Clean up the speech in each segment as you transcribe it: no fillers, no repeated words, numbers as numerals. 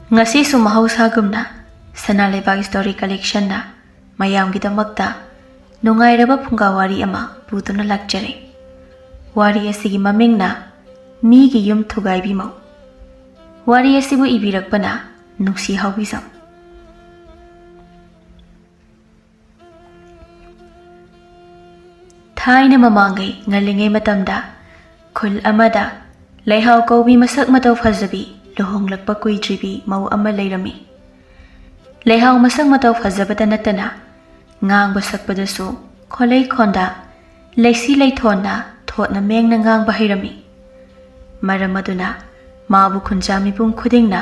Ngasi su mahausa-gumna Sanalebag Story Collection na mayamgidamakta nungairaba Phunga wari ama putuna lakjare. Wari asigi maming na Migi yum Thugaibi Mou. Wari asibu ibirakpana Nungshi Haobijam. Thaina mamangai ngalingai matamda khul amada leihau kaubi masak matau fazabi luhonglakpa kuidribi mau ama leirami. Leihau masak matau fazabada natana ngang sakpadasu kholei khonda leisi leithonna thotna mengna ngang bahirami. Maramaduna mabu khunjami pum khudingna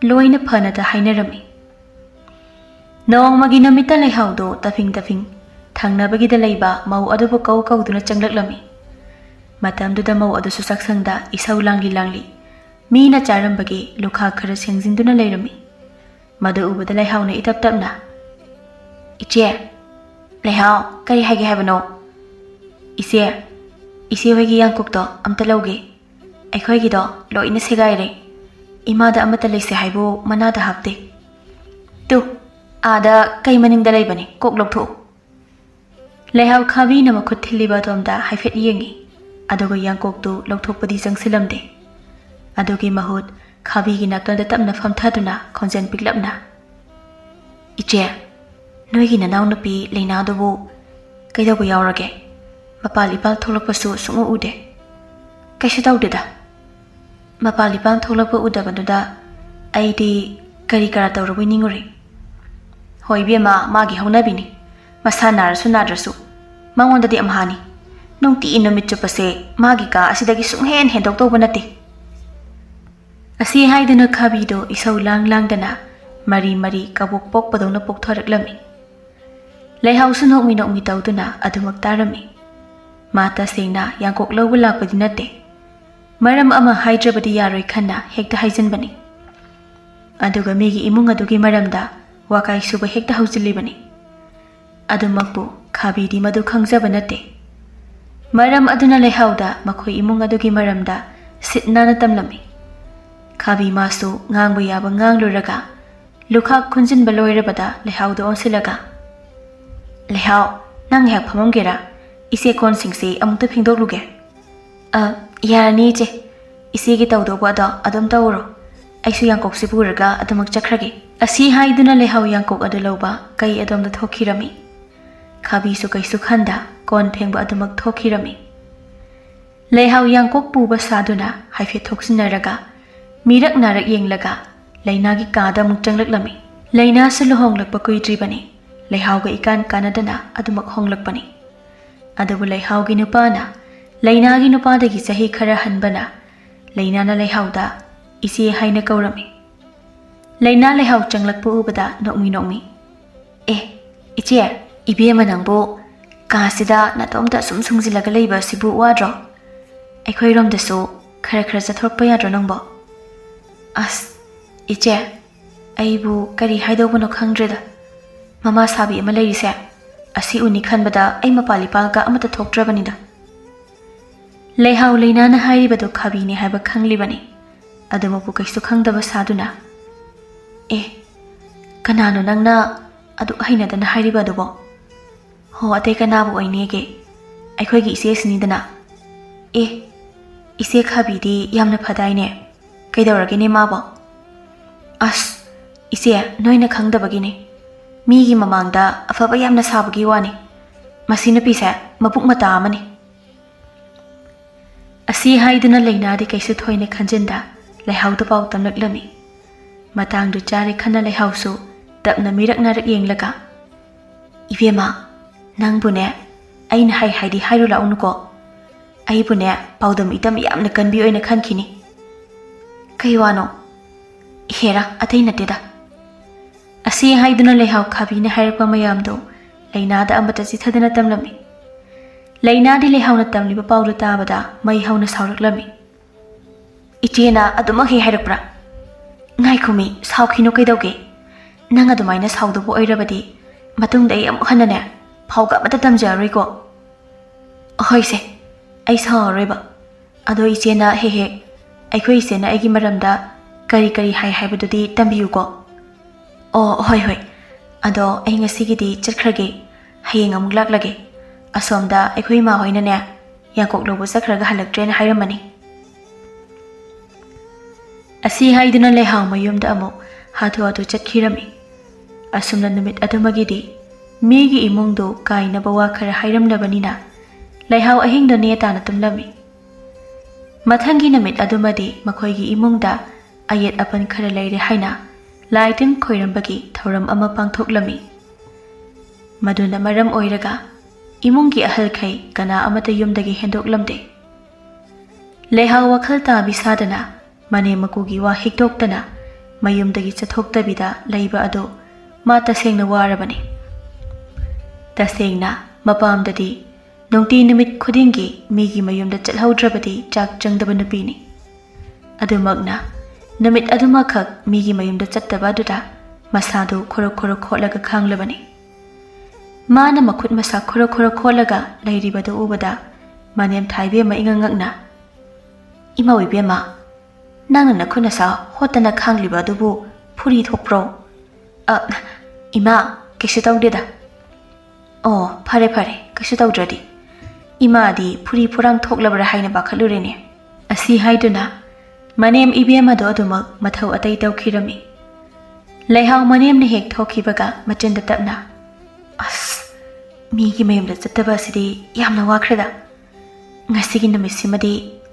loina phanada hainarami. Nong magina mita leihau do tafing thangnabagida leiba mau adubu kauduna changlaklami. Matamduda mau adu susaksangda isau langli mina charambagi lukha khara sengjinduna leirami. Madu ubada leihau na itaptapna iche leihau kari haige habano ise hoigi yangkukto amta lauge aikhoigi do loina segaire imada amata leise haibo manada hapte tu ada kai maningda leibani kok loktho. Leihau khabi na makhut thiliba tomda haifet yengi adogo yangkok tu lokthokpadi jangsilamde. Adogi mahut khabi gi naktalda tapna famthaduna khonjen piklapna iche noigi nanaw nupi leina dobu kaidabu yaurage mapalipal tholakpasu sungu ude kaisu tawdeda mapalipal tholakpa udabaduda aidi kari kara tawrabu ninguri hoibema magi haunabini masa narasu nadrasu mangondadi amhani nungti inumit chupase magi ka asidagi sunghen hendok tawba nate. Asi haidana khabido isau langdana mari kabuk pok padona poktharaklami. Leihau su nokmi tawduna adumak tarami. Mata sengna yangkok lawba lakpadi nate. Maram ama haidrabadi yaroi khanna hekta haijanbani. Aduga migi imung adugi maramda wakai suba hekta haujilibani. Adumakbu khabidi madu khangjaba nate. Maram aduna leihauda makhoi imung adugi maramda sitnana tamlami. Khabi masu ngangbu yaba ngangluraga lukha khunjin baloirabada leihau do onsilaga leihau nang hek phamamgera ise kon singse amukta phingdokluge yarani che ise gi tawdoba da adum tawro aisu yangkok sipuraga adumak chakhrage asi haiduna leihau yangkok adulauba kai adumda thokhirami. Khabi su kaisu khanda kon phengba adumak thokhirami. Leihau yangkok puba saduna haife thoksinaraga mirak narak yenglaga lainagi kada muk changlaklami. Laina sa luhonglakpa kuidribani leihau ga ikan kanadana adumak honglakpani. Adabu leihau gi nupana lainagi nupadagi sahi khara hanbana laina na leihau da isi haina kaurami. Laina leihau changlakpa ubada nokmi iche ibe manangbo kasida natomta sumsungjilaga leiba sibu wadro aikhoirom dasu khara jathorpa yadro nangbo. As iche aibu kari haidobano khangdreda mama sabi ama leirise asi uni khanbada ai mapalipal ka amata thokdrabanida. Leihau leina na hairibado khabi ni haiba khanglibani adumapu kaisu khangdaba saduna kanano nangna adu hainadana hairibadobo ho ate kanabu oinege aikhoigi ise sinidana ise khabi di yamna phadaine kaidawragine mabo as ise noina khangdabagine migi mamangda afaba yamna sabagi wani masina pisa mapuk mata amani. Asi haiduna leina di kaisu thoine khanjinda leihau da pau tamlaklami. Matangdu chari khana leihau su tapna mirak narak yenglaga ibema nangbune aina haidi hairu launuko aibune paudam itam yamna kanbi oina khankhini. Kaiwano hera atai nateda asi haiduna leihau khabina hairpa mayamdo leina da ambata chithadana tamlami. Leina di leihau na tamliba pawdu tabada mai hauna sauraklami. Ichena aduma hi hairakpra ngai khumi saukhino kaidauge nang adumaina saudubo oirabadi matungda ai amuk hanane phauga mata tamjaroi ko hoise ai saureba ado ichena he aikoi sena aigi maramda ꯀꯔꯤ ꯀꯔꯤ ꯍꯥꯏꯕꯗꯨꯗꯤ ꯇꯝꯕꯤꯌꯨꯀꯣ ꯑꯣ ꯍꯣꯏ ꯍꯣꯏ ꯑꯗꯣ ꯑꯩ ꯉꯁꯤꯒꯤꯗꯤ ꯆꯠꯈ꯭ꯔꯒꯦ ꯍꯌꯦꯡ ꯑꯃꯨꯛ ꯂꯥꯛꯂꯒꯦ ꯑꯁꯣꯝꯗ ꯑꯩꯈꯣꯏ ꯏꯃꯥ ꯍꯣꯏꯅꯅꯦ ꯌꯥꯡꯀꯣꯛ ꯂꯧꯕ ꯆꯠꯈ꯭ꯔꯒ ꯍꯜꯂꯛꯇ꯭ꯔꯦꯅ ꯍꯥꯏꯔꯝꯃꯅꯤ ꯑꯁꯤ ꯍꯥꯏꯗꯨꯅ ꯂꯩꯍꯥꯎ ꯃꯌꯨꯝꯗ ꯑꯃꯨꯛ ꯍꯥꯊꯨ ꯆꯠꯈꯤꯔꯝꯃꯤ ꯑꯁꯨꯝꯅ ꯅꯨꯃꯤꯠ ꯑꯗꯨꯃꯒꯤꯗꯤ ꯃꯤꯒꯤ ꯏꯃꯨꯡꯗꯨ ꯀꯥꯏꯅꯕ ꯋꯥ ꯈꯔ ꯍꯥꯏꯔꯝꯂꯕꯅꯤꯅ ꯂꯩꯍꯥꯎ ꯑꯍꯤꯡꯗ ꯅꯦ ꯇꯥꯅ ꯇꯨꯝꯂꯝꯃꯤ ꯃꯊꯪꯒꯤ ꯅꯨꯃꯤꯠ ꯑꯗꯨꯃꯗꯤ ꯃꯈꯣꯏꯒꯤ ꯏꯃꯨꯡꯗ ꯑꯌꯦꯠ ꯑꯄꯟ ꯈꯔ ꯂꯩꯔꯦ ꯍꯥꯏꯅ ꯂꯥꯏ ꯇꯤꯟ ꯈꯣꯏꯔꯝꯕꯒꯤ ꯊꯧꯔꯝ ꯑꯃ ꯄꯥꯡꯊꯣꯛꯂꯝꯃꯤ ꯃꯗꯨꯅ ꯃꯔꯝ ꯑꯣꯏꯔꯒ ꯏꯃꯨꯡꯒꯤ ꯑꯍꯜꯈꯩ ꯀꯅꯥ ꯑꯃꯠꯇ ꯌꯨꯝꯗꯒꯤ ꯍꯦꯟꯗꯣꯛꯂꯝꯗꯦ ꯂꯩꯍꯥꯎ ꯋꯥꯈꯜ ꯇꯥꯕꯤ ꯁꯥꯗꯅ ꯃꯅꯦꯝ ꯃꯀꯨꯒꯤ ꯋꯥ ꯍꯤꯛꯇꯣꯛꯇꯅ ꯃꯌꯨꯝꯗꯒꯤ ꯆꯠꯊꯣꯛꯇꯕꯤꯗ ꯂꯩꯕ ꯑꯗꯨ ꯃꯥ ꯇꯁꯦꯡꯅ ꯋꯥꯔꯕꯅꯤ ꯇꯁꯦꯡꯅ ꯃꯄꯥꯝꯗꯗꯤ ꯅꯨꯡꯇꯤ ꯅꯨꯃꯤꯠ ꯈꯨꯗꯤꯡꯒꯤ ꯃꯤꯒꯤ ꯃꯌꯨꯝꯗ ꯆꯠꯍꯧꯗ꯭ꯔꯕꯗꯤ ꯆꯥꯛ ꯆꯪꯗꯕ ꯅꯨꯄꯤꯅꯤ ꯑꯗꯨꯃꯛꯅ ꯅꯨꯃꯤꯠ ꯑꯗꯨꯃꯈꯛ ꯃꯤꯒꯤ ꯃꯌꯨꯝꯗ ꯆꯠꯇꯕ ꯑꯗꯨꯗ ꯃꯁꯥꯗꯨ ꯈꯣꯔꯣꯛ ꯈꯣꯠꯂꯒ ꯈꯥꯡꯂꯕꯅꯤ ꯃꯥꯅ ꯃꯈꯨꯠ ꯃꯁꯥ ꯈꯣꯔꯣꯛ ꯈꯣꯠꯂꯒ ꯂꯩꯔꯤꯕꯗꯨ ꯎꯕꯗ ꯃꯅꯦꯝ ꯊꯥꯏꯕꯦꯝꯃ ꯏꯉꯛꯉꯛꯅ ꯏꯃꯧ ꯏꯕꯦꯝꯃ ꯅꯪꯅ ꯅꯈꯨꯠ ꯅꯁꯥ ꯍꯣꯠꯇꯅ ꯈꯥꯡꯂꯤꯕ ꯑꯗꯨꯕꯨ ꯐꯨꯔꯤ ꯊꯣꯛꯄ꯭ꯔꯣ ꯏꯃꯥ ꯀꯩꯁꯨ ꯇꯧꯗꯦꯗ ꯑꯣ ꯐꯔꯦ ꯀꯩꯁꯨ ꯇꯧꯗ꯭ꯔꯗꯤ ꯏꯃꯥꯗꯤ ꯐꯨꯔꯤ ꯐꯨꯔꯥꯡ ꯊꯣꯛꯂꯕ꯭ꯔꯥ ꯍꯥꯏꯅ ꯄꯥꯈꯠꯂꯨꯔꯦꯅꯦ ꯑꯁꯤ ꯍꯥꯏꯗꯨꯅ ꯃꯅꯦꯝ ꯏꯕꯦꯝꯃꯗꯣ ꯑꯗꯨꯃꯛ ꯃꯊꯧ ꯑꯇꯩ ꯇꯧꯈꯤꯔꯝꯃꯤ ꯂꯩꯍꯥꯎ ꯃꯅꯦꯝꯅ ꯍꯦꯛ ꯊꯣꯛꯈꯤꯕꯒ ꯃꯆꯤꯟꯗ ꯇꯞꯅ ꯑꯁ ꯃꯤꯒꯤ ꯃꯌꯨꯝꯗ ꯆꯠꯇꯕ ꯑꯁꯤꯗꯤ ꯌꯥꯝꯅ ꯋꯥꯈ꯭ꯔꯦꯗ ꯉꯁꯤꯒꯤ ꯅꯨꯃꯤꯠꯁꯤꯃꯗꯤ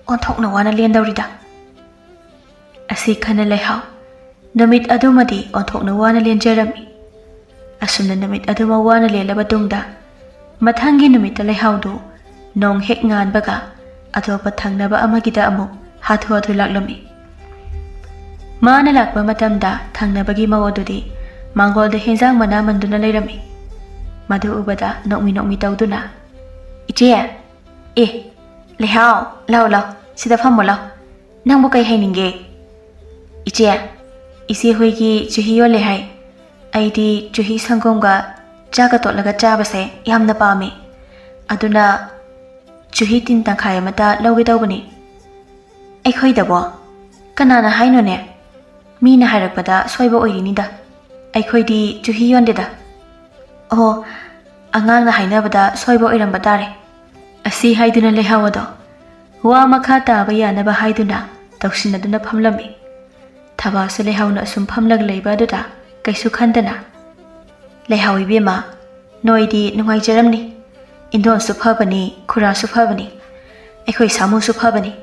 ꯑꯣꯟꯊꯣꯛꯅ ꯋꯥꯅ ꯂꯦꯟꯗꯧꯔꯤꯗ ꯑꯁꯤ ꯈꯟꯅ ꯂꯩꯍꯥꯎ ꯅꯨꯃꯤꯠ ꯑꯗꯨꯃꯗꯤ ꯑꯣꯟꯊꯣꯛꯅ ꯋꯥꯅ ꯂꯦꯟꯖꯔꯝꯃꯤ ꯑꯁꯨꯝꯅ ꯅꯨꯃꯤꯠ ꯑꯗꯨꯃ ꯋꯥꯅ ꯂꯦꯜꯂꯕ ꯇꯨꯡꯗ ꯃꯊꯪꯒꯤ ꯅꯨꯃꯤꯠꯇ ꯂꯩꯍꯥꯎꯗꯨ ꯅꯣꯡ ꯍꯦꯛ ꯉꯥꯟꯕꯒ ꯑꯇꯣꯞꯄ ꯊꯪꯅꯕ ꯑꯃꯒꯤꯗ ꯑꯃꯨꯛ ꯍꯥꯊꯨ ꯂꯥꯛꯂꯝꯃꯤ ꯃꯥꯅ ꯂꯥꯛꯄ ꯃꯇꯝꯗ ꯊꯪꯅꯕꯒꯤ ꯃꯧ ꯑꯗꯨꯗꯤ ꯃꯥꯡꯒꯣꯜꯗ ꯍꯦꯟꯖꯥꯡ ꯃꯅꯥ ꯃꯟꯗꯨꯅ ꯂꯩꯔꯝꯃꯤ ꯃꯗꯨ ꯎꯕꯗ ꯅꯣꯛꯃꯤ ꯇꯧꯗꯨꯅ ꯏꯆꯦ ꯂꯩꯍꯥꯎ ꯂꯥꯎ ꯁꯤꯗ ꯐꯝꯃꯣ ꯂꯥꯎ ꯅꯪꯕꯨ ꯀꯩ ꯍꯥꯏꯅꯤꯡꯒꯦ ꯏꯆꯦ ꯍꯣꯏꯒꯤ ꯆꯨꯍꯤ ꯌꯣꯜꯂꯦ ꯍꯥꯏ ꯑꯩꯗꯤ ꯆꯨꯍꯤ ꯁꯪꯒꯣꯝꯒ ꯆꯥꯒ ꯇꯣꯠꯂꯒ ꯆꯥꯕꯁꯦ ꯌꯥꯝꯅ ꯄꯥꯝꯃꯦ ꯑꯗꯨꯅ ꯆꯨꯍꯤ ꯇꯤꯟ ꯇꯪꯈꯥꯏ ꯑꯃꯇ ꯂꯧꯒꯦ ꯇꯧꯕꯅꯤ ꯑꯩꯈꯣꯏꯗꯕꯣ ꯀꯅꯥꯅ ꯍꯥꯏꯅꯣꯅꯦ ꯃꯤꯅ ꯍꯥꯏꯔꯛꯄꯗ ꯁꯣꯏꯕ ꯑꯣꯏꯔꯤꯅꯤꯗ ꯑꯩꯈꯣꯏꯗꯤ ꯆꯨꯍꯤ ꯌꯣꯟꯗꯦꯗ ꯑꯣ ꯑꯉꯥꯡꯅ ꯍꯥꯏꯅꯕꯗ ꯁꯣꯏꯕ ꯑꯣꯏꯔꯝꯕ ꯇꯥꯔꯦ ꯑꯁꯤ ꯍꯥꯏꯗꯨꯅ ꯂꯩꯍꯥꯎ ꯑꯗꯣ ꯋꯥ ꯃꯈꯥ ꯇꯥꯕ ꯌꯥꯅꯕ ꯍꯥꯏꯗꯨꯅ ꯇꯧꯁꯤꯟꯅꯗꯨꯅ ꯐꯝꯂꯝꯃꯤ ꯊꯕꯥꯁꯨ ꯂꯩꯍꯥꯎꯅ ꯑꯁꯨꯝ ꯐꯝꯂꯒ ꯂꯩꯕ ꯑꯗꯨꯗ ꯀꯩꯁꯨ ꯈꯟꯗꯅ ꯂꯩꯍꯥꯎ ꯏꯕꯦꯝꯃ ꯅꯣꯏꯗꯤ ꯅꯨꯡꯉꯥꯏꯖꯔꯝꯅꯤ ꯏꯟꯗꯣꯟꯁꯨ ꯐꯕꯅꯤ ꯈꯨꯔꯥꯁꯨ ꯐꯕꯅꯤ ꯑꯩꯈꯣꯏ ꯁꯥꯃꯨꯁꯨ ꯐꯕꯅꯤ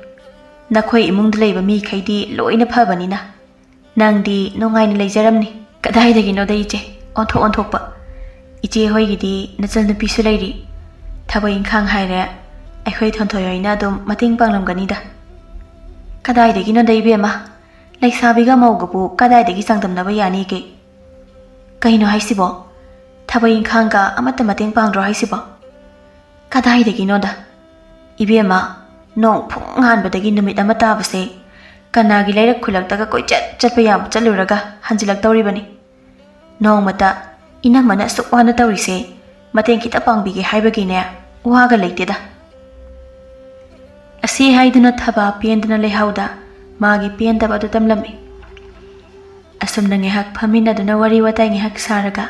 ꯅꯈꯣꯏ ꯏꯃꯨꯡꯗ ꯂꯩꯕ ꯃꯤꯈꯩꯗꯤ ꯂꯣꯏꯅ ꯐꯕꯅꯤꯅ ꯅꯪꯗꯤ ꯅꯨꯡꯉꯥꯏꯅ ꯂꯩꯖꯔꯝꯅꯤ ꯀꯗꯥꯏꯗꯒꯤꯅꯣꯗ ꯏꯆꯦ ꯑꯣꯟꯊꯣꯛꯄ ꯏꯆꯦ ꯍꯣꯏꯒꯤꯗꯤ ꯅꯆꯟꯅꯨꯄꯤꯁꯨ ꯂꯩꯔꯤ ꯊꯕꯛ ꯏꯪꯈꯥꯡ ꯍꯥꯏꯔꯦ ꯑꯩꯈꯣꯏ ꯊꯣꯟꯊꯣꯏ ꯍꯣꯏꯅ ꯑꯗꯨꯝ ꯃꯇꯦꯡ ꯄꯥꯡꯂꯝꯒꯅꯤꯗ ꯀꯗꯥꯏꯗꯒꯤꯅꯣꯗ ꯏꯕꯦꯝꯃ ꯂꯩꯁꯥꯕꯤꯒ ꯃꯧꯒꯕꯨ ꯀꯗꯥꯏꯗꯒꯤ ꯆꯥꯡꯗꯝꯅꯕ ꯌꯥꯅꯤꯒꯦ ꯀꯩꯅꯣ ꯍꯥꯏꯁꯤꯕꯣ ꯊꯕꯛ ꯏꯪꯈꯥꯡꯒ ꯑꯃꯠꯇ ꯃꯇꯦꯡ ꯄꯥꯡꯗ꯭ꯔꯣ ꯍꯥꯏꯁꯤꯕꯣ ꯀꯗꯥꯏꯗꯒꯤꯅꯣꯗ ꯏꯕꯦꯝꯃ ꯅꯣꯡ ꯐꯨꯡ ꯉꯥꯟꯕꯗꯒꯤ ꯅꯨꯃꯤꯠ ꯑꯃ ꯇꯥꯕꯁꯦ ꯀꯅꯥꯒꯤ ꯂꯩꯔꯛ ꯈꯨꯜꯂꯛꯇꯒ ꯀꯣꯏꯆꯠ ꯆꯠꯄ ꯌꯥꯕ ꯆꯠꯂꯨꯔꯒ ꯍꯟꯖꯤꯜꯂꯛꯇꯧꯔꯤꯕꯅꯤ ꯅꯣꯡꯃꯇ ꯏꯅꯝꯃꯅ ꯑꯁꯨꯛ ꯋꯥꯅ ꯇꯧꯔꯤꯁꯦ ꯃꯇꯦꯡ ꯈꯤꯇ ꯄꯥꯡꯕꯤꯒꯦ ꯍꯥꯏꯕꯒꯤꯅꯦ ꯋꯥꯒ ꯂꯩꯇꯦꯗ ꯑꯁꯤ ꯍꯥꯏꯗꯨꯅ ꯊꯕꯥ ꯄꯦꯟꯗꯨꯅ ꯂꯩꯍꯥꯎꯗ ꯃꯥꯒꯤ ꯄꯦꯟꯗꯕ ꯑꯗꯨ ꯇꯝꯂꯝꯃꯤ ꯑꯁꯨꯝꯅ ꯉꯥꯏꯍꯥꯛ ꯐꯝꯃꯤꯟꯅꯗꯨꯅ ꯋꯥꯔꯤ ꯋꯥꯇꯥꯏ ꯉꯥꯏꯍꯥꯛ ꯁꯥꯔꯒ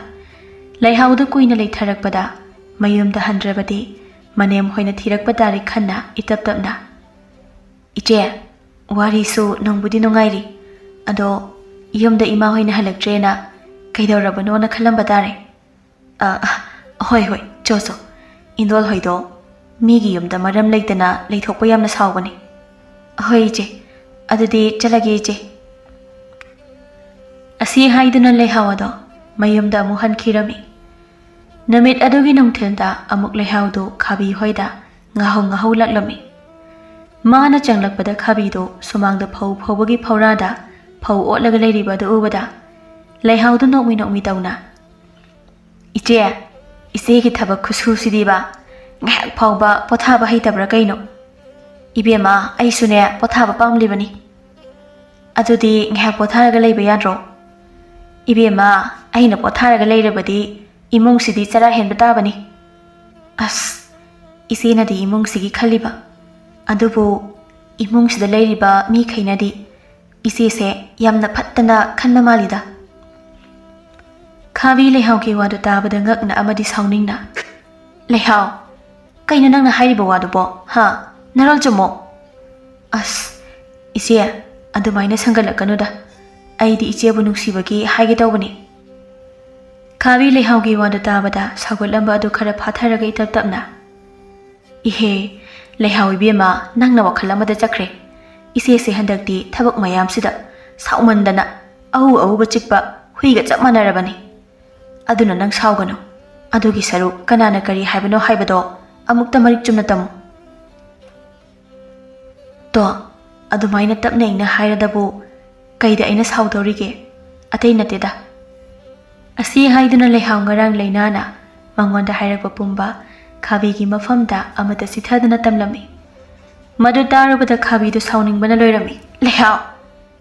ꯂꯩꯍꯥꯎꯗꯨ ꯀꯨꯏꯅ ꯂꯩꯊꯔꯛꯄꯗ ꯃꯌꯨꯝꯗ ꯍꯟꯗ꯭ꯔꯕꯗꯤ ꯃꯅꯦꯝ ꯍꯣꯏꯅ ꯊꯤꯔꯛꯄ ꯇꯥꯔꯦ ꯈꯟꯅ ꯏꯇꯞ ꯇꯞꯅ ꯏꯆꯦ ꯋꯥꯔꯤꯁꯨ ꯅꯨꯡꯕꯨꯗꯤ ꯅꯨꯡꯉꯥꯏꯔꯤ ꯑꯗꯣ ꯌꯨꯝꯗ ꯏꯃꯥ ꯍꯣꯏꯅ ꯍꯜꯂꯛꯇ꯭ꯔꯦꯅ ꯀꯩꯗꯧꯔꯕꯅꯣꯅ ꯈꯜꯂꯝꯕ ꯇꯥꯔꯦ ꯍꯣꯏ ꯆꯣ ꯏꯟꯗꯣꯜ ꯍꯣꯏꯗꯣ ꯃꯤꯒꯤ ꯌꯨꯝꯗ ꯃꯔꯝ ꯂꯩꯇꯅ ꯂꯩꯊꯣꯛꯄ ꯌꯥꯝꯅ ꯁꯥꯎꯕꯅꯤ ꯍꯣꯏ ꯏꯆꯦ ꯑꯗꯨꯗꯤ ꯆꯠꯂꯒꯦ ꯏꯆꯦ ꯑꯁꯤ ꯍꯥꯏꯗꯨꯅ ꯂꯩꯍꯥꯎ ꯑꯗꯣ ꯃꯌꯨꯝꯗ ꯑꯃꯨꯛ ꯍꯟꯈꯤꯔꯝꯃꯤ ꯅꯨꯃꯤꯠ ꯑꯗꯨꯒꯤ ꯅꯨꯡꯊꯤꯜꯗ ꯑꯃꯨꯛ ꯂꯩꯍꯥꯎꯗꯨ ꯈꯥꯕꯤ ꯍꯣꯏꯗ ꯉꯥꯍꯧ ꯂꯥꯛꯂꯝꯃꯤ ꯃꯥꯅ ꯆꯪꯂꯛꯄꯗ ꯈꯥꯕꯤꯗꯨ ꯁꯨꯃꯥꯡꯗ ꯐꯧ ꯐꯧꯕꯒꯤ ꯐꯧꯔꯥꯗ ꯐꯧ ꯑꯣꯠꯂꯒ ꯂꯩꯔꯤꯕ ꯑꯗꯨ ꯎꯕꯗ ꯂꯩꯍꯥꯎꯗꯨ ꯅꯣꯛꯃꯤ ꯇꯧꯅ ꯏꯆꯦꯒꯤ ꯊꯕꯛ ꯈꯨꯁꯨꯁꯤꯗꯤꯕ ꯉꯥꯏꯍꯥꯛ ꯐꯥꯎꯕ ꯄꯣꯊꯥꯕ ꯍꯩꯇꯕ꯭ꯔꯥ ꯀꯩꯅꯣ ꯏꯕꯦꯝꯃ ꯑꯩꯁꯨꯅꯦ ꯄꯣꯊꯥꯕ ꯄꯥꯝꯂꯤꯕꯅꯤ ꯑꯗꯨꯗꯤ ꯉꯥꯏꯍꯥꯛ ꯄꯣꯊꯥꯔꯒ ꯂꯩꯕ ꯌꯥꯗ꯭ꯔꯣ ꯏꯕꯦꯝꯃ ꯑꯩꯅ ꯄꯣꯊꯥꯔꯒ ꯂꯩꯔꯕꯗꯤ ꯏꯃꯨꯡꯁꯤꯗꯤ ꯆꯔꯥ ꯍꯦꯟꯕ ꯇꯥꯕꯅꯤ ꯑꯁ ꯏꯆꯦꯅꯗꯤ ꯏꯃꯨꯡꯁꯤꯒꯤ ꯈꯜꯂꯤꯕ ꯑꯗꯨꯕꯨ ꯏꯃꯨꯡꯁꯤꯗ ꯂꯩꯔꯤꯕ ꯃꯤꯈꯩꯅꯗꯤ ꯏꯆꯦꯁꯦ ꯌꯥꯝꯅ ꯐꯠꯇꯅ ꯈꯟꯕ ꯃꯥꯜꯂꯤꯗ ꯈꯥꯕꯤ ꯂꯩꯍꯥꯎꯒꯤ ꯋꯥꯗꯨ ꯇꯥꯕꯗ ꯉꯛꯅ ꯑꯃꯗꯤ ꯁꯥꯎꯅꯤꯡꯅ ꯂꯩꯍꯥꯎ ꯀꯩꯅꯣ ꯅꯪꯅ ꯍꯥꯏꯔꯤꯕ ꯋꯥꯗꯨꯕꯣ ꯍꯥ ꯅꯔꯣꯜ ꯆꯨꯝꯃꯣ ꯑꯁ ꯏꯆꯦ ꯑꯗꯨꯃꯥꯏꯅ ꯁꯪꯒꯠꯂꯛꯀꯅꯨꯗ ꯑꯩꯗꯤ ꯏꯆꯦꯕꯨ ꯅꯨꯡꯁꯤꯕꯒꯤ ꯍꯥꯏꯒꯦ ꯇꯧꯕꯅꯤ ꯈꯥꯕꯤ ꯂꯩꯍꯥꯎꯒꯤ ꯋꯥꯗꯨ ꯇꯥꯕꯗ ꯁꯥꯎꯒꯠꯂꯝꯕ ꯑꯗꯨ ꯈꯔ ꯐꯥꯊꯔꯒ ꯏꯇꯞ ꯇꯞꯅ ꯏꯍꯦ ꯂꯩꯍꯥꯎ ꯏꯕꯦꯝꯃ ꯅꯪꯅ ꯋꯥꯈꯜ ꯑꯃꯗ ꯆꯠꯈ꯭ꯔꯦ ꯏꯆꯦꯁꯦ ꯍꯟꯗꯛꯇꯤ ꯊꯕꯛ ꯃꯌꯥꯝꯁꯤꯗ ꯁꯥꯎꯃꯟꯗꯅ ꯑꯎꯕ ꯆꯤꯛꯄ ꯍꯨꯏꯒ ꯆꯞ ꯃꯥꯟꯅꯔꯕꯅꯤ ꯑꯗꯨꯅ ꯅꯪ ꯁꯥꯎꯒꯅꯨ ꯑꯗꯨꯒꯤ ꯁꯔꯨꯛ ꯀꯅꯥꯅ ꯀꯔꯤ ꯍꯥꯏꯕꯅꯣ ꯍꯥꯏꯕꯗꯣ ꯑꯃꯨꯛꯇ ꯃꯔꯤꯛ ꯆꯨꯝꯅ ꯇꯝꯃꯨ ꯇꯣ ꯑꯗꯨꯃꯥꯏꯅ ꯇꯞꯅ ꯏꯪꯅ ꯍꯥꯏꯔꯗꯕꯨ ꯀꯩꯗ ꯑꯩꯅ ꯁꯥꯎꯗꯧꯔꯤꯒꯦ ꯑꯇꯩ ꯅꯠꯇꯦꯗ ꯑꯁꯤ ꯍꯥꯏꯗꯨꯅ ꯂꯩꯍꯥꯎ ꯉꯔꯥꯡ ꯂꯩꯅꯥꯅ ꯃꯉꯣꯟꯗ ꯍꯥꯏꯔꯛꯄ ꯄꯨꯝꯕ ꯈꯥꯕꯤꯒꯤ ꯃꯐꯝꯗ ꯑꯃꯠꯇ ꯆꯤꯊꯗꯅ ꯇꯝꯂꯝꯃꯤ ꯃꯗꯨ ꯇꯥꯔꯨꯕꯗ ꯈꯥꯕꯤꯗꯨ ꯁꯥꯎꯅꯤꯡꯕꯅ ꯂꯣꯏꯔꯝꯃꯤ ꯂꯩꯍꯥꯎ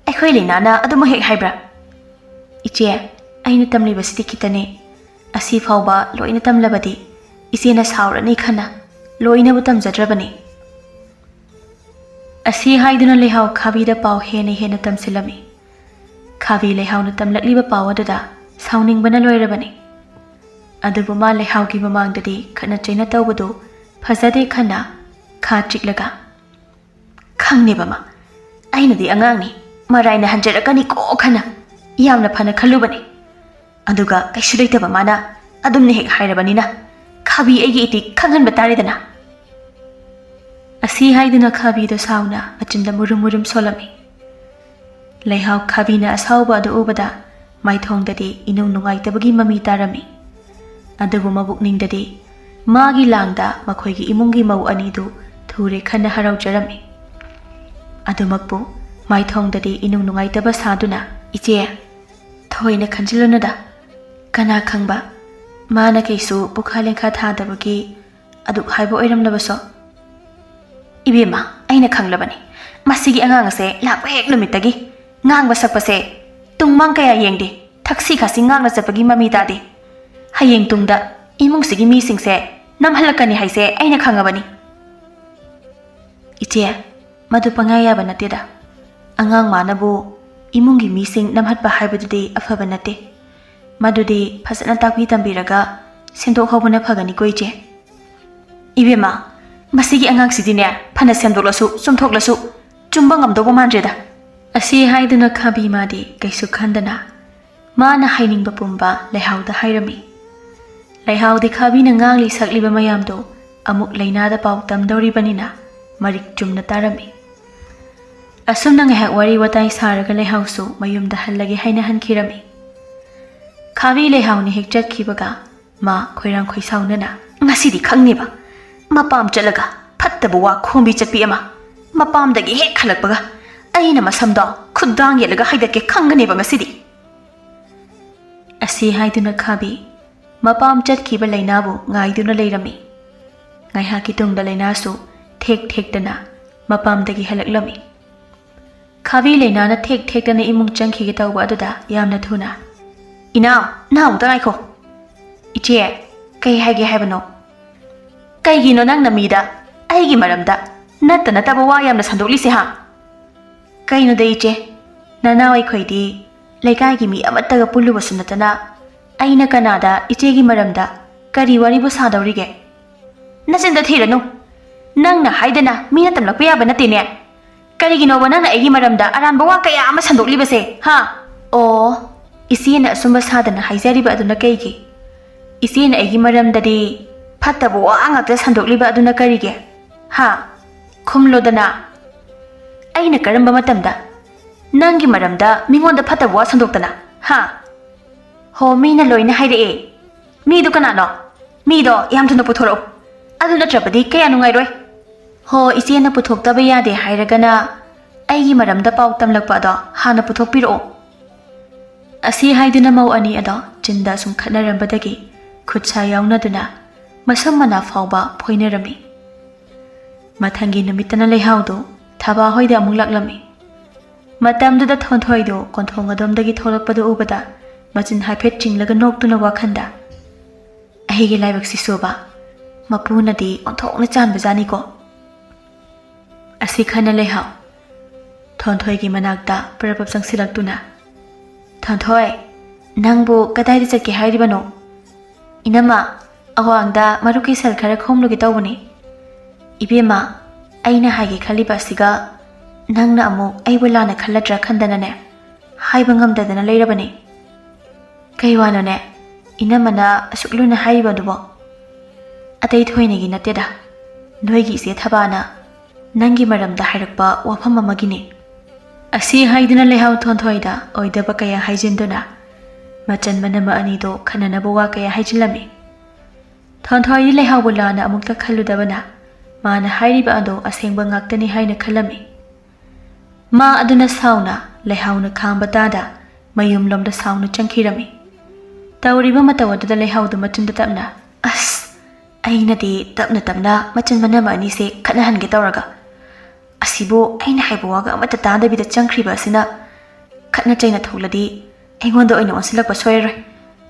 ꯑꯩꯈꯣꯏ ꯂꯩꯅꯥꯅ ꯑꯗꯨꯃꯛ ꯍꯦꯛ ꯍꯥꯏꯕ꯭ꯔꯥ ꯏꯆꯦ ꯑꯩꯅ ꯇꯝꯂꯤꯕꯁꯤꯗꯤ ꯈꯤꯇꯅꯦ ꯑꯁꯤ ꯐꯥꯎꯕ ꯂꯣꯏꯅ ꯇꯝꯂꯕꯗꯤ ꯏꯆꯦꯅ ꯁꯥꯎꯔꯅꯤ ꯈꯟꯅ ꯂꯣꯏꯅꯕꯨ ꯇꯝꯖꯗ꯭ꯔꯕꯅꯤ ꯑꯁꯤ ꯍꯥꯏꯗꯨꯅ ꯂꯩꯍꯥꯎ ꯈꯥꯕꯤꯗ ꯄꯥꯎ ꯍꯦꯟꯅ ꯇꯝꯁꯤꯜꯂꯝꯃꯤ ꯈꯥꯕꯤ ꯂꯩꯍꯥꯎꯅ ꯇꯝꯂꯛꯂꯤꯕ ꯄꯥꯎ ꯑꯗꯨꯗ ꯁꯥꯎꯅꯤꯡꯕꯅ ꯂꯣꯏꯔꯕꯅꯤ ꯑꯗꯨꯕꯨ ꯃꯥ ꯂꯩꯍꯥꯎꯒꯤ ꯃꯃꯥꯡꯗꯗꯤ ꯈꯠꯅ ꯆꯩꯅ ꯇꯧꯕꯗꯨ ꯐꯖꯗꯦ ꯈꯟꯅ ꯈꯥ ꯆꯤꯛꯂꯒ ꯈꯪꯅꯦꯕ ꯃꯥ ꯑꯩꯅꯗꯤ ꯑꯉꯥꯡꯅꯤ ꯃꯔꯥꯏꯅ ꯍꯟꯖꯔꯛꯀꯅꯤꯀꯣ ꯈꯟꯅ ꯌꯥꯝꯅ ꯐꯅ ꯈꯜꯂꯨꯕꯅꯤ ꯑꯗꯨꯒ ꯀꯩꯁꯨ ꯂꯩꯇꯕ ꯃꯥꯅ ꯑꯗꯨꯝꯅ ꯍꯦꯛ ꯍꯥꯏꯔꯕꯅꯤꯅ ꯈꯥꯕꯤ ꯑꯩꯒꯤ ꯏꯇꯤꯛ ꯈꯪꯍꯟꯕ ꯇꯥꯔꯦꯗꯅ ꯑꯁꯤ ꯍꯥꯏꯗꯨꯅ ꯈꯥꯕꯤꯗꯨ ꯁꯥꯎꯅ ꯃꯆꯤꯟꯗ ꯃꯨꯔꯨꯝ ꯁꯣꯜꯂꯝꯃꯤ ꯂꯩꯍꯥꯎ ꯈꯥꯕꯤꯅ ꯑꯁꯥꯎꯕ ꯑꯗꯨ ꯎꯕꯗ ꯃꯥꯏꯊꯣꯡꯗꯗꯤ ꯏꯅꯨꯡ ꯅꯨꯡꯉꯥꯏꯇꯕꯒꯤ ꯃꯃꯤ ꯇꯥꯔꯝꯃꯤ ꯑꯗꯨꯕꯨ ꯃꯕꯨꯛꯅꯤꯡꯗꯗꯤ ꯃꯥꯒꯤ ꯂꯥꯡꯗ ꯃꯈꯣꯏꯒꯤ ꯏꯃꯨꯡꯒꯤ ꯃꯧ ꯑꯅꯤꯗꯨ ꯊꯨꯔꯦ ꯈꯟꯅ ꯍꯔꯥꯎꯖꯔꯝꯃꯤ ꯑꯗꯨꯃꯛꯄꯨ ꯃꯥꯏꯊꯣꯡꯗꯗꯤ ꯏꯅꯨꯡ ꯅꯨꯡꯉꯥꯏꯇꯕ ꯁꯥꯗꯨꯅ ꯏꯆꯦ ꯊꯣꯏꯅ ꯈꯟꯖꯤꯜꯂꯨꯅꯨꯗ ꯀꯅꯥ ꯈꯪꯕ ꯃꯥꯅ ꯀꯩꯁꯨ ꯄꯨꯈꯥ ꯂꯦꯡꯈꯥ ꯊꯥꯗꯕꯒꯤ ꯑꯗꯨꯛ ꯍꯥꯏꯕ ꯑꯣꯏꯔꯝꯂꯕꯁꯣ ꯏꯕꯦꯝꯃ ꯑꯩꯅ ꯈꯪꯂꯕꯅꯤ ꯃꯁꯤꯒꯤ ꯑꯉꯥꯡ ꯑꯁꯦ ꯂꯥꯛꯄ ꯍꯦꯛ ꯅꯨꯃꯤꯠꯇꯒꯤ ꯉꯥꯡꯕ ꯁꯛꯄꯁꯦ ꯇꯨꯡꯃꯥꯡ ꯀꯌꯥ ꯌꯦꯡꯗꯦ ꯊꯛꯁꯤ ꯈꯥꯁꯤ ꯉꯥꯡꯅ ꯆꯠꯄꯒꯤ ꯃꯃꯤ ꯇꯥꯗꯦ ꯍꯌꯦꯡ ꯇꯨꯡꯗ ꯏꯃꯨꯡꯁꯤꯒꯤ ꯃꯤꯁꯤꯡꯁꯦ ꯅꯝꯍꯜꯂꯛꯀꯅꯤ ꯍꯥꯏꯁꯦ ꯑꯩꯅ ꯈꯪꯉꯕꯅꯤ ꯏꯆꯦ ꯃꯗꯨ ꯄꯪꯌꯥ ꯌꯥꯕ ꯅꯠꯇꯦꯗ ꯑꯉꯥꯡ ꯃꯥꯅꯕꯨ ꯏꯃꯨꯡꯒꯤ ꯃꯤꯁꯤꯡ ꯅꯝꯍꯠꯄ ꯍꯥꯏꯕꯗꯨꯗꯤ ꯑꯐꯕ ꯅꯠꯇꯦ ꯃꯗꯨꯗꯤ ꯐꯖꯅ ꯇꯥꯛꯄꯤ ꯇꯝꯕꯤꯔꯒ ꯁꯦꯝꯗꯣꯛꯍꯧꯕꯅ ꯐꯒꯅꯤꯀꯣ ꯏꯆꯦ ꯏꯕꯦꯝꯃ ꯃꯁꯤꯒꯤ ꯑꯉꯥꯡꯁꯤꯗꯤꯅꯦ ꯐꯅ ꯁꯦꯝꯗꯣꯛꯂꯁꯨ ꯆꯨꯝꯊꯣꯛꯂꯁꯨ ꯆꯨꯝꯕ ꯉꯝꯗꯧꯕ ꯃꯥꯟꯗ꯭ꯔꯦꯗ ꯑꯁꯤ ꯍꯥꯏꯗꯨꯅ ꯈꯥꯕꯤ ꯃꯥꯗꯤ ꯀꯩꯁꯨ ꯈꯟꯗꯅ ꯃꯥꯅ ꯍꯥꯏꯅꯤꯡꯕ ꯄꯨꯝꯕ ꯂꯩꯍꯥꯎꯗ ꯍꯥꯏꯔꯝꯃꯤ ꯂꯩꯍꯥꯎꯗꯤ ꯈꯥꯕꯤꯅ ꯉꯥꯡꯂꯤ ꯁꯛꯂꯤꯕ ꯃꯌꯥꯝꯗꯣ ꯑꯃꯨꯛ ꯂꯩꯅꯥꯗ ꯄꯥꯎ ꯇꯝꯗꯧꯔꯤꯕꯅꯤꯅ ꯃꯔꯤꯛ ꯆꯨꯝꯅ ꯇꯥꯔꯝꯃꯤ ꯑꯁꯨꯝꯅ ꯉꯥꯏꯍꯥꯛ ꯋꯥꯔꯤ ꯋꯥꯇꯥꯏ ꯁꯥꯔꯒ ꯂꯩꯍꯥꯎꯁꯨ ꯃꯌꯨꯝꯗ ꯍꯜꯂꯒꯦ ꯍꯥꯏꯅ ꯍꯟꯈꯤꯔꯝꯃꯤ ꯈꯥꯕꯤ ꯂꯩꯍꯥꯎꯅ ꯍꯦꯛ ꯆꯠꯈꯤꯕꯒ ꯃꯥ ꯈꯣꯏꯔꯥꯡ ꯈꯣꯏꯁꯥꯎꯅꯅ ꯉꯁꯤꯗꯤ ꯈꯪꯅꯦꯕ ꯃꯄꯥꯝ ꯆꯠꯂꯒ ꯐꯠꯇꯕ ꯋꯥ ꯈꯣꯝꯕꯤ ꯆꯠꯄꯤ ꯑꯃ ꯃꯄꯥꯝꯗꯒꯤ ꯍꯦꯛ ꯍꯜꯂꯛꯄꯒ ꯑꯩꯅ ꯃꯁꯝꯗꯣ ꯈꯨꯠꯗꯥꯡ ꯌꯦꯠꯂꯒ ꯍꯥꯏꯗꯠꯀꯦ ꯈꯪꯒꯅꯦꯕ ꯉꯁꯤꯗꯤ ꯑꯁꯤ ꯍꯥꯏꯗꯨꯅ ꯈꯥꯕꯤ ꯃꯄꯥꯝ ꯆꯠꯈꯤꯕ ꯂꯩꯅꯥꯕꯨ ꯉꯥꯏꯗꯨꯅ ꯂꯩꯔꯝꯃꯤ ꯉꯥꯏꯍꯥꯛꯀꯤ ꯇꯨꯡꯗ ꯂꯩꯅꯥꯁꯨ ꯊꯦꯛꯇꯅ ꯃꯄꯥꯝꯗꯒꯤ ꯍꯜꯂꯛꯂꯝꯃꯤ ꯈꯥꯕꯤ ꯂꯩꯅꯥꯅ ꯊꯦꯛꯇꯅ ꯏꯃꯨꯡ ꯆꯪꯈꯤꯒꯦ ꯇꯧꯕ ꯑꯗꯨꯗ ꯌꯥꯝꯅ ꯊꯨꯅ ꯏꯅꯥꯎ ꯑꯃꯨꯛꯇ ꯉꯥꯏꯈꯣ ꯏꯆꯦ ꯀꯩ ꯍꯥꯏꯒꯦ ꯍꯥꯏꯕꯅꯣ ꯀꯩꯒꯤꯅꯣ ꯅꯪꯅ ꯃꯤꯗ ꯑꯩꯒꯤ ꯃꯔꯝꯗ ꯅꯠꯇꯕ ꯋꯥ ꯌꯥꯝꯅ ꯁꯟꯗꯣꯛꯂꯤꯁꯦ ꯍꯥ ꯀꯩꯅꯣꯗ ꯏꯆꯦ ꯅꯅꯥꯎ ꯑꯩꯈꯣꯏꯗꯤ ꯂꯩꯀꯥꯏꯒꯤ ꯃꯤ ꯑꯃꯠꯇꯒ ꯄꯨꯜꯂꯨꯕꯁꯨ ꯅꯠꯇꯅ ꯑꯩꯅ ꯀꯅꯥꯗ ꯏꯆꯦꯒꯤ ꯃꯔꯝꯗ ꯀꯔꯤ ꯋꯥꯔꯤꯕꯨ ꯁꯥꯗꯧꯔꯤꯒꯦ ꯅꯆꯤꯟꯗ ꯊꯤꯔꯅꯨ ꯅꯪꯅ ꯍꯥꯏꯗꯅ ꯃꯤꯅ ꯇꯝꯂꯛꯄ ꯌꯥꯕ ꯅꯠꯇꯦꯅꯦ ꯀꯔꯤꯒꯤꯅꯣꯕ ꯅꯪꯅ ꯑꯩꯒꯤ ꯃꯔꯝꯗ ꯑꯔꯥꯟꯕ ꯋꯥ ꯀꯌా ꯑꯃ ꯁꯟꯗꯣꯛꯂꯤꯕꯁꯦ ꯍꯥ ꯑꯣ ꯏꯆꯦꯅ ꯑꯁꯨꯝꯕ ꯁꯥꯗꯅ ꯍꯥꯏꯖꯔꯤꯕ ꯑꯗꯨꯅ ꯀꯩꯒꯤ ꯏꯆꯦꯅ ꯑꯩꯒꯤ ꯃꯔꯝꯗꯗꯤ ꯐꯠꯇꯕ ꯋꯥ ꯉꯥꯛꯇ ꯁꯟꯗꯣꯛꯂꯤꯕ ꯑꯗꯨꯅ ꯀꯔꯤꯒꯤ ꯍꯥ ꯈꯨꯝꯂꯣꯗꯅ ꯑꯩꯅ ꯀꯔꯝꯕ ꯃꯇꯝꯗ ꯅꯪꯒꯤ ꯃꯔꯝꯗ ꯃꯤꯉꯣꯟꯗ ꯐꯠꯇꯕ ꯋꯥ ꯁꯟꯗꯣꯛꯇꯅ ꯍꯥ ꯍꯣ ꯃꯤꯅ ꯂꯣꯏꯅ ꯍꯥꯏꯔꯛꯑꯦ ꯃꯤꯗꯨ ꯀꯅꯥꯅꯣ ꯃꯤꯗꯣ ꯌꯥꯝ ꯊꯨꯅ ꯄꯨꯊꯣꯔꯛꯎ ꯑꯗꯨ ꯅꯠꯇ꯭ꯔꯕꯗꯤ ꯀꯌꯥ ꯅꯨꯡꯉꯥꯏꯔꯣꯏ ꯍꯣ ꯏꯆꯦꯅ ꯄꯨꯊꯣꯛꯇꯕ ꯌꯥꯗꯦ ꯍꯥꯏꯔꯒꯅ ꯑꯩꯒꯤ ꯃꯔꯝꯗ ꯄꯥꯎ ꯇꯝꯂꯛꯄ ꯑꯗꯣ ꯍꯥꯟꯅ ꯄꯨꯊꯣꯛꯄꯤꯔꯛꯑꯣ ꯑꯁꯤ ꯍꯥꯏꯗꯨꯅ ꯃꯧ ꯑꯅꯤ ꯑꯗꯣ ꯆꯤꯟꯗ ꯁꯨꯝ ꯈꯠꯅꯔꯝꯕꯗꯒꯤ ꯈꯨꯠꯁꯥ ꯌꯥꯎꯅꯗꯨꯅ ꯃꯁꯝ ꯃꯅꯥ ꯐꯥꯎꯕ ꯐꯣꯏꯅꯔꯝꯃꯤ ꯃꯊꯪꯒꯤ ꯅꯨꯃꯤꯠꯇꯅ ꯂꯩꯍꯥꯎꯗꯨ ꯊꯕꯥ ꯍꯣꯏꯗ ꯑꯃꯨꯛ ꯂꯥꯛꯂꯝꯃꯤ ꯃꯇꯝꯗꯨꯗ ꯊꯣꯟꯊꯣꯏꯗꯨ ꯀꯣꯟꯊꯣꯡ ꯑꯗꯣꯝꯗꯒꯤ ꯊꯣꯛꯂꯛꯄꯗꯨ ꯎꯕꯗ ꯃꯆꯤꯟ ꯍꯥꯏꯐꯦꯠ ꯆꯤꯡꯂꯒ ꯅꯣꯛꯇꯨꯅ ꯋꯥꯈꯟꯗ ꯑꯩꯒꯤ ꯂꯥꯏꯕꯛꯁꯤꯁꯨꯕ ꯃꯄꯨꯅꯗꯤ ꯑꯣꯟꯊꯣꯛꯅ ꯆꯥꯟꯕꯖꯥꯅꯤꯀꯣ ꯑꯁꯤ ꯈꯟꯅ ꯂꯩꯍꯥꯎ Panthoi manakta parapap sangsilaktuna. Panthoi, nangbu kadai di chakki hairibano? Inama, awangda maruki sal khara khomlugi tawbani. Ibema, aina haigi khaliba siga nangna amu aibu lana khalladra khandanane haiba ngamdadana leirabani. Kaiwanone, inamana asukluna haiba dubo. Atai thoinegi nateda. Noigi se thabana nangi maramda hairakpa wafam amagini. Asi haiduna lehau Panthoi da oidaba kaya haijinduna. Machan manama anido khananabu wa kaya haijilami. Panthoi lehau bulana amukta khalludabana. Mana hairiba ado asengba ngaktani haina khalami. Ma aduna sauna lehauna khamba tada mayum lomda sauna changkhirami. Tauriba matawadda lehau du matunda tapna. As aina di tapna machan manama ani se khanahan ge tawraga. Asibo aina haibuwaga amata tada bida changkhriba asina khana chaina tholadi aingonda oina onsilakpa soiroi.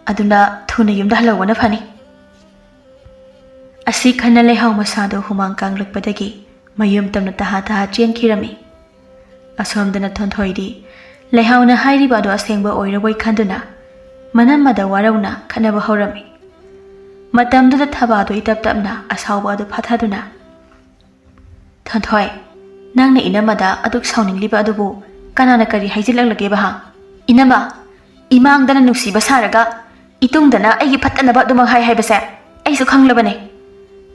Aduna thuna yumda halawana phani. Asi khana lehau masado humang kanglakpadagi mayum tamna taha chenkirami. Asomdana Panthoi di lehauna hairiba ado asengba oirawai khanduna manamada warauna khanaba horami. Matamduda thabado itaptapna asawba ado phathaduna. Panthoi, nangna inamada aduk sauningliba adubu kanana kari haijilaklage ba ha? Inama, imangdana nungsiba saraga itungdana aigi phattanaba adumang haibase aisu khanglabane.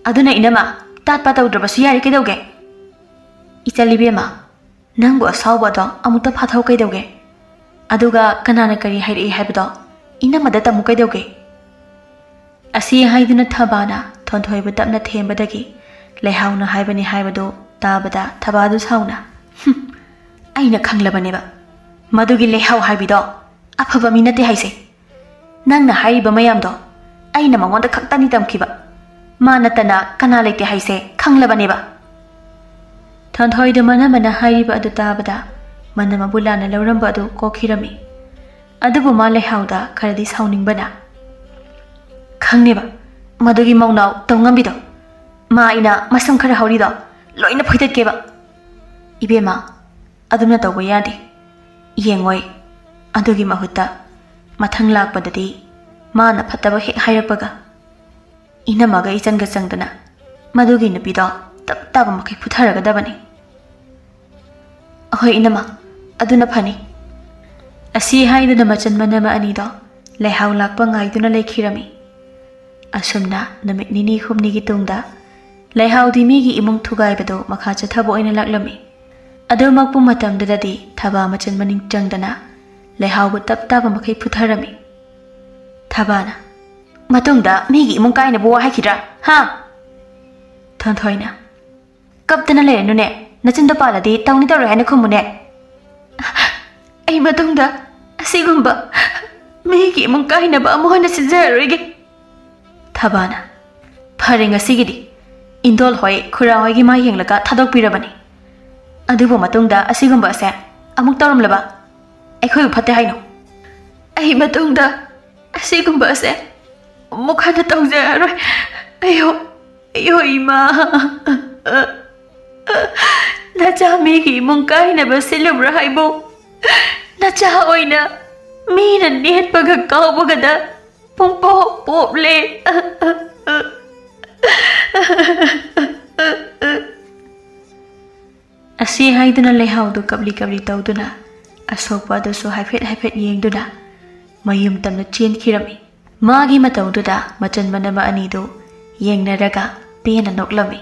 Aduna inama tatpa tawdrabasu yari kaidawge. Ichalibema, nangbu asawba do amuta phathau kaidawge. Aduga kanana kari hairi haibado inamada tamu kaidawge. Asi haiduna thabana Panthoi bu tapna thembadagi lehauna haibani haibado tabada thabadu sauna. Aina khanglabaneba. Madugi lehau haibido afaba minate haise. Nangna hairiba mayamdo aina mangonda khaktani tamkhiba. Manatana kana leke haise khanglabaneba. Panthoi da mana hairiba adu tabada manama bulana lauramba adu kokhirami. Adubu ma lehauda kharadi sauningbana. Khangneba madugi maunau tongambido. Ma ina masam khara haurido loina phoidatkeba. Ibema aduna tawba yade. Yengoi adugi mahutta mathang lakpadadi mana phataba hek hairakpaga. Inamaga ichanga changdana madugi nupido tap taba makai putharagadabani. Ahoi inama aduna phani. Asi haiduna machan manama anido lehau lakpa ngaiduna leikhirami. Asumna namit nini humnigi tungda lehau di Migi imung Thugaibado makha chathabo oina laklami. Ado makpu matamdadadi thaba machan maning changdana lehau bu tap taba makai putharami. Thabana matungda Migi imung kaina buwa haikidra ha? Panthoi kaptana lerenune nachinda paladi tawni tawre haina khumune. Ai matungda asigumba Migi imung kaina ba amuhana sinjarige. Thabana phare ngasigidi indol hoi khura hoi gi ma yenglaka thadok pirabani. Adubu matungda asigumba ase amuk tawramlaba aikhoi phatte haino. Ai matungda asigumba ase mukhana tawjaroi. Ayo ima. Nacha Migi imung kaina ba silubra haibo. Nacha oina mina net paga kawbagada pungpo pople. Asi haiduna lehau du kabli tawduna asokpa du so haifet yengduna mayum tamna chenkirami. Magi matawduda machan manama anidu yengnaraga pena noklami.